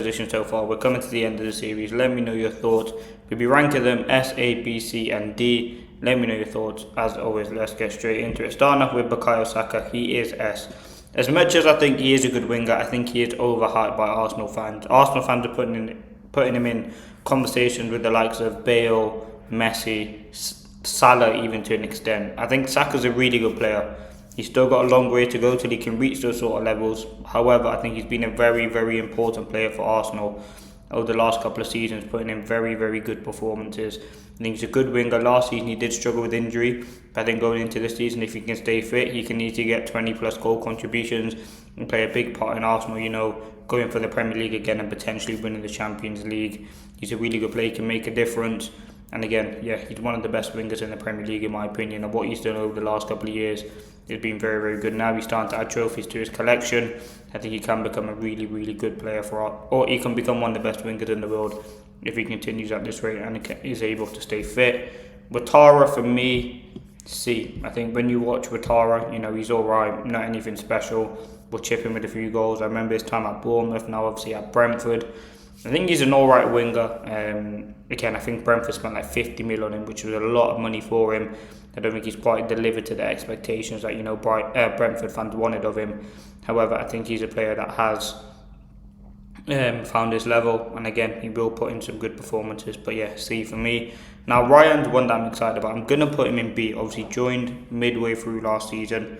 position so far. We're coming to the end of the series. Let me know your thoughts. We'll be ranking them S, A, B, C, and D. Let me know your thoughts. As always, let's get straight into it. Starting off with Bukayo Saka, he is S. As much as I think he is a good winger, I think he is overhyped by Arsenal fans. Arsenal fans are putting him in conversations with the likes of Bale, Messi, Salah, even to an extent. I think Saka's a really good player. He's still got a long way to go till he can reach those sort of levels. However, I think he's been a very, very important player for Arsenal over the last couple of seasons, putting in very, very good performances. I think he's a good winger. Last season he did struggle with injury, but I think going into this season, if he can stay fit, he can easily get 20 plus goal contributions and play a big part in Arsenal, going for the Premier League again and potentially winning the Champions League. He's a really good player, he can make a difference. And again, he's one of the best wingers in the Premier League in my opinion, and what he's done over the last couple of years has been very, very good. Now he's starting to add trophies to his collection. I think he can become a really, really good player or he can become one of the best wingers in the world if he continues at this rate and is able to stay fit. Ouattara, for me, C. I think when you watch Ouattara, he's alright, not anything special. We'll chip him with a few goals. I remember his time at Bournemouth, now obviously at Brentford. I think he's an alright winger. Again, I think Brentford spent like 50 million on him, which was a lot of money for him. I don't think he's quite delivered to the expectations that Brentford fans wanted of him. However, I think he's a player that has found his level, and again, he will put in some good performances. But C for me. Now Ryan's one that I'm excited about. I'm gonna put him in B. Obviously, joined midway through last season.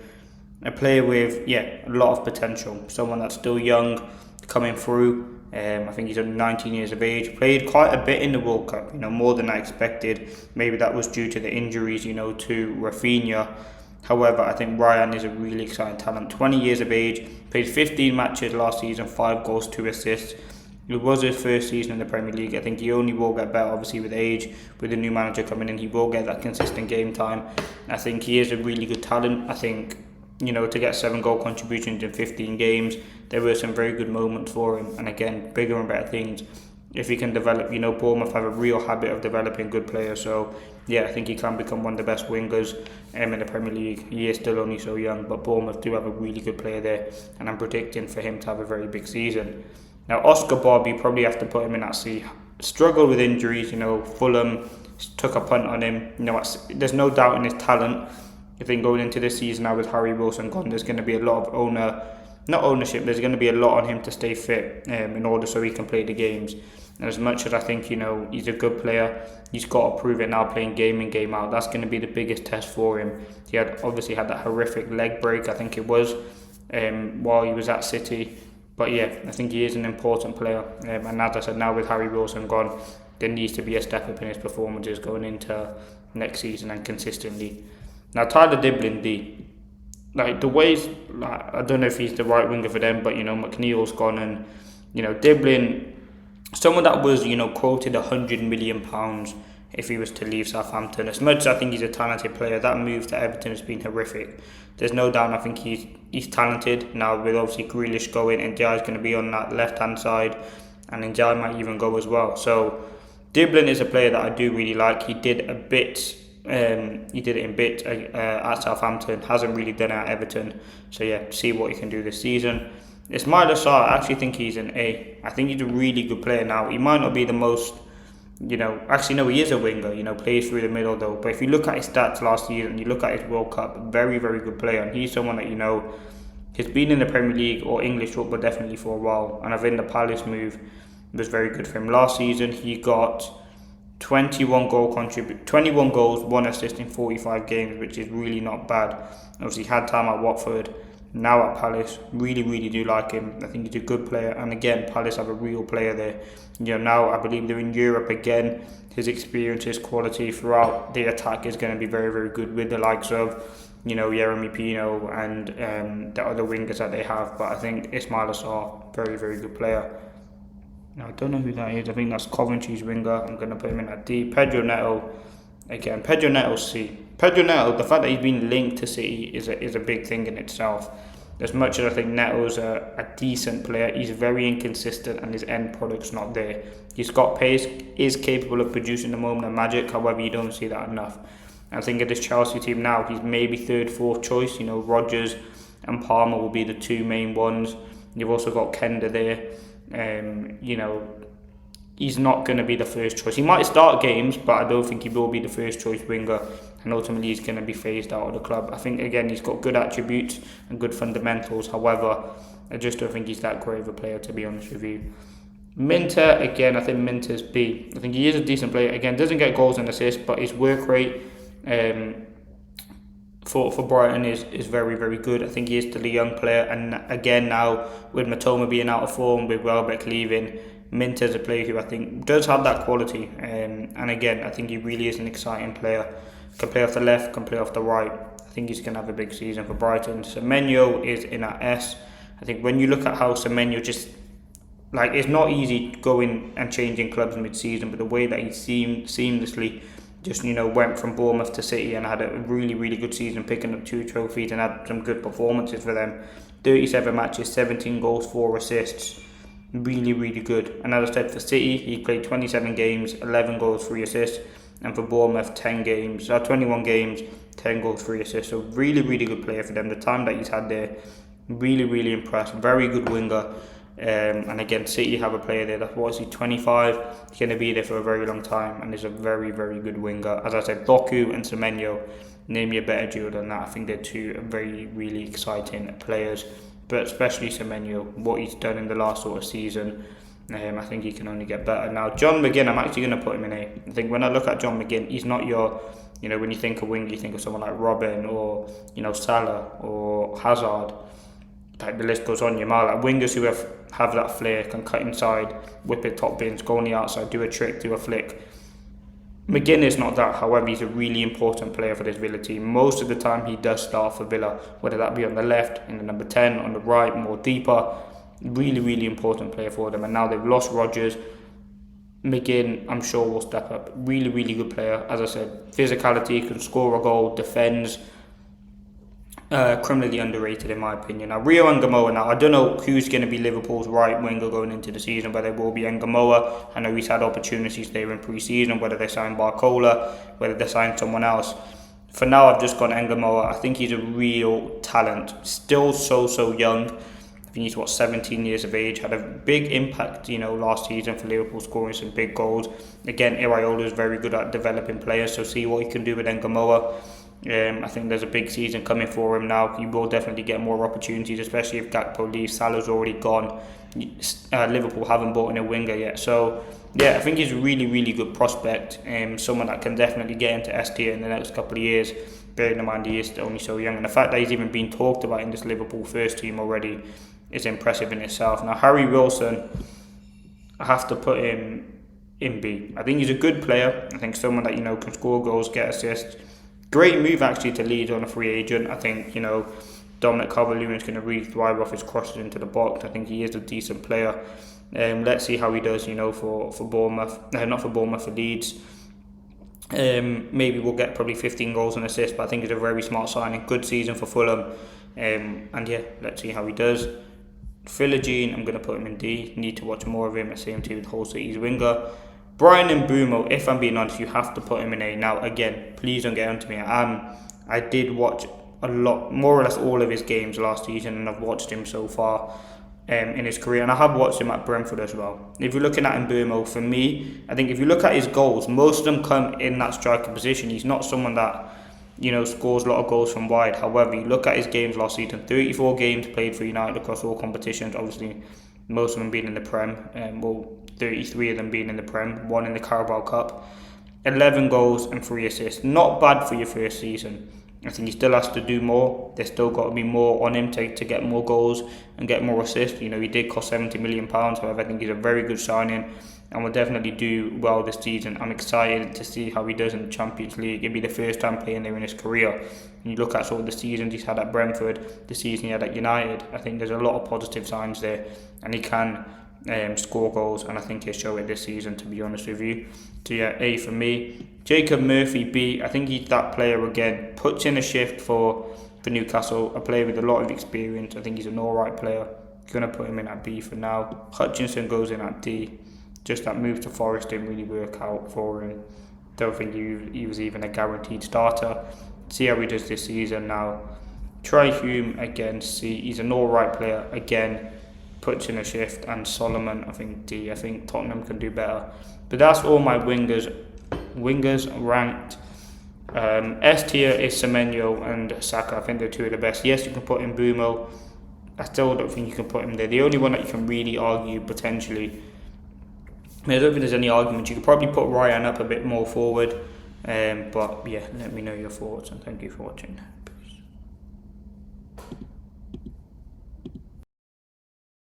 A player with a lot of potential. Someone that's still young, coming through. I think he's only 19 years of age. Played quite a bit in the World Cup, more than I expected. Maybe that was due to the injuries, to Rafinha. However, I think Ryan is a really exciting talent. 20 years of age, played 15 matches last season, 5 goals, 2 assists. It was his first season in the Premier League. I think he only will get better, obviously, with age. With the new manager coming in, he will get that consistent game time. I think he is a really good talent. I think to get 7 goal contributions in 15 games, there were some very good moments for him. And again, bigger and better things. If he can develop, Bournemouth have a real habit of developing good players. So, I think he can become one of the best wingers in the Premier League. He is still only so young, but Bournemouth do have a really good player there. And I'm predicting for him to have a very big season. Now, Oscar Bob, you probably have to put him in at C. Struggled with injuries, Fulham took a punt on him. There's no doubt in his talent. I think going into this season now with Harry Wilson gone, there's going to be a lot of there's going to be a lot on him to stay fit in order so he can play the games. And as much as I think, he's a good player, he's got to prove it now playing game in, game out. That's going to be the biggest test for him. He obviously had that horrific leg break, I think it was, while he was at City. But I think he is an important player. And as I said, now with Harry Wilson gone, there needs to be a step up in his performances going into next season and consistently. Now, Tyler Diblin, D. The ways, I don't know if he's the right winger for them, but, McNeil's gone and, Diblin, someone that was, quoted £100 million if he was to leave Southampton. As much as I think he's a talented player, that move to Everton has been horrific. There's no doubt I think he's talented. Now, with obviously Grealish going, and Ndiaye's going to be on that left-hand side, and Ndiaye might even go as well. So, Diblin is a player that I do really like. He did it in bits at Southampton, hasn't really done it at Everton. So see what he can do this season. Ismaila Sarr, I actually think he's an A. I think he's a really good player now. He might not be the most, actually no, he is a winger, plays through the middle though. But if you look at his stats last year and you look at his World Cup, very, very good player. And he's someone that, he's been in the Premier League or English football definitely for a while. And I think the Palace move was very good for him. Last season, he got 21 goals, 1 assist in 45 games, which is really not bad. Obviously, he had time at Watford, now at Palace. Really, really do like him. I think he's a good player. And again, Palace have a real player there. Now I believe they're in Europe again. His experience, his quality throughout the attack is going to be very, very good with the likes of, Yeremy Pino and the other wingers that they have. But I think Ismaila Sarr, very, very good player. Now, I don't know who that is. I think that's Coventry's winger. I'm going to put him in at D. Pedro Neto. Again, Pedro Neto C. Pedro Neto, the fact that he's been linked to City is a big thing in itself. As much as I think Neto's a decent player, he's very inconsistent and his end product's not there. He's got pace, is capable of producing a moment of magic, however you don't see that enough. I think at this Chelsea team now, he's maybe third, fourth choice. Rodgers and Palmer will be the two main ones. You've also got Kenda there. You know, he's not going to be the first choice. He might start games, but I don't think he will be the first choice winger, and ultimately he's going to be phased out of the club. I think, again, he's got good attributes and good fundamentals. However, I just don't think he's that great of a player, to be honest with you. Minter, again, I think Minter's B. I think he is a decent player. Again, doesn't get goals and assists, but his work rate for Brighton is very, very good. I think he is still a young player, and again now with Matoma being out of form, with Welbeck leaving, Minter's a player who I think does have that quality, and again I think he really is an exciting player. Can play off the left, can play off the right. I think he's going to have a big season for Brighton. Semenyo is in at S. I think when you look at how Semenyo just, like, it's not easy going and changing clubs mid-season, but the way that he seamlessly just, went from Bournemouth to City and had a really, really good season, picking up 2 trophies and had some good performances for them. 37 matches, 17 goals, 4 assists. Really, really good. And as I said, for City, he played 27 games, 11 goals, 3 assists. And for Bournemouth, 21 games, 10 goals, 3 assists. So really, really good player for them. The time that he's had there, really, really impressed. Very good winger. And again, City have a player there that's, 25? He's going to be there for a very long time, and is a very, very good winger. As I said, Doku and Semenyo, name me a better duo than that. I think they're two very, really exciting players, but especially Semenyo, what he's done in the last sort of season, I think he can only get better. Now, John McGinn, I'm actually going to put him in A. I think when I look at John McGinn, he's not your, when you think of winger, you think of someone like Robin or, Salah or Hazard. Like, the list goes on. Like wingers who have that flair, can cut inside, whip it top bins, go on the outside, do a trick, do a flick. McGinn is not that. However, he's a really important player for this Villa team. Most of the time he does start for Villa, whether that be on the left, in the number 10, on the right, more deeper. Really, really important player for them. And now they've lost Rodgers. McGinn, I'm sure, will step up. Really, really good player. As I said, physicality, can score a goal, defends. Criminally underrated in my opinion. Now, Rio Ngamoa, now I don't know who's going to be Liverpool's right winger going into the season, whether it will be Ngamoa. I know he's had opportunities there in pre-season, whether they sign Barcola, whether they sign someone else. For now, I've just gone Ngamoa. I think he's a real talent. Still so young. I think he's 17 years of age. Had a big impact, last season for Liverpool, scoring some big goals. Again, Iraola is very good at developing players, so see what he can do with Ngamoa. I think there's a big season coming for him now. He will definitely get more opportunities, especially if Gakpo leaves. Salah's already gone. Liverpool haven't bought in a winger yet. So, yeah, I think he's a really, really good prospect. Someone that can definitely get into S tier in the next couple of years. Bearing in mind he is only so young. And the fact that he's even been talked about in this Liverpool first team already is impressive in itself. Now, Harry Wilson, I have to put him in B. I think he's a good player. I think someone that, can score goals, get assists. Great move actually to Leeds on a free agent. I think, Dominic Calvert-Lewin is going to really thrive off his crosses into the box. I think he is a decent player. Let's see how he does, for Bournemouth. Not for Bournemouth, for Leeds. Maybe we'll get probably 15 goals and assists, but I think he's a very smart signing. Good season for Fulham. And yeah, let's see how he does. Philogene, I'm going to put him in D. Need to watch more of him. Same too with Hull City's winger. Bryan Mbeumo, if I'm being honest, you have to put him in A. Now, again, please don't get onto me. I did watch a lot, more or less all of his games last season, and I've watched him so far in his career, and I have watched him at Brentford as well. If you're looking at Mbeumo, for me, I think if you look at his goals, most of them come in that striker position. He's not someone that, scores a lot of goals from wide. However, you look at his games last season, 34 games played for United across all competitions, obviously most of them being in the Prem, 33 of them being in the Prem, 1 in the Carabao Cup, 11 goals and 3 assists. Not bad for your first season. I think he still has to do more. There's still got to be more on him to get more goals and get more assists. He did cost £70 million, however, I think he's a very good signing and will definitely do well this season. I'm excited to see how he does in the Champions League. It'll be the first time playing there in his career. And you look at sort of the seasons he's had at Brentford, the season he had at United, I think there's a lot of positive signs there, and he can score goals, and I think he'll show it this season, to be honest with you. So yeah, A for me. Jacob Murphy, B. I think he's that player again. Puts in a shift for Newcastle, a player with a lot of experience. I think he's an alright player. Gonna put him in at B for now. Hutchinson goes in at D. Just that move to Forest didn't really work out for him. Don't think he was even a guaranteed starter. See how he does this season now. Troy Hume again, C. He's an alright player again. puts in a shift, and Solomon, I think D. I think Tottenham can do better. But that's all my wingers ranked. S tier is Semenyo and Saka. I think they're two of the best. Yes, you can put in Bumo. I still don't think you can put him there. The only one that you can really argue potentially, I don't think there's any argument. You could probably put Ryan up a bit more forward. But yeah, let me know your thoughts, and thank you for watching.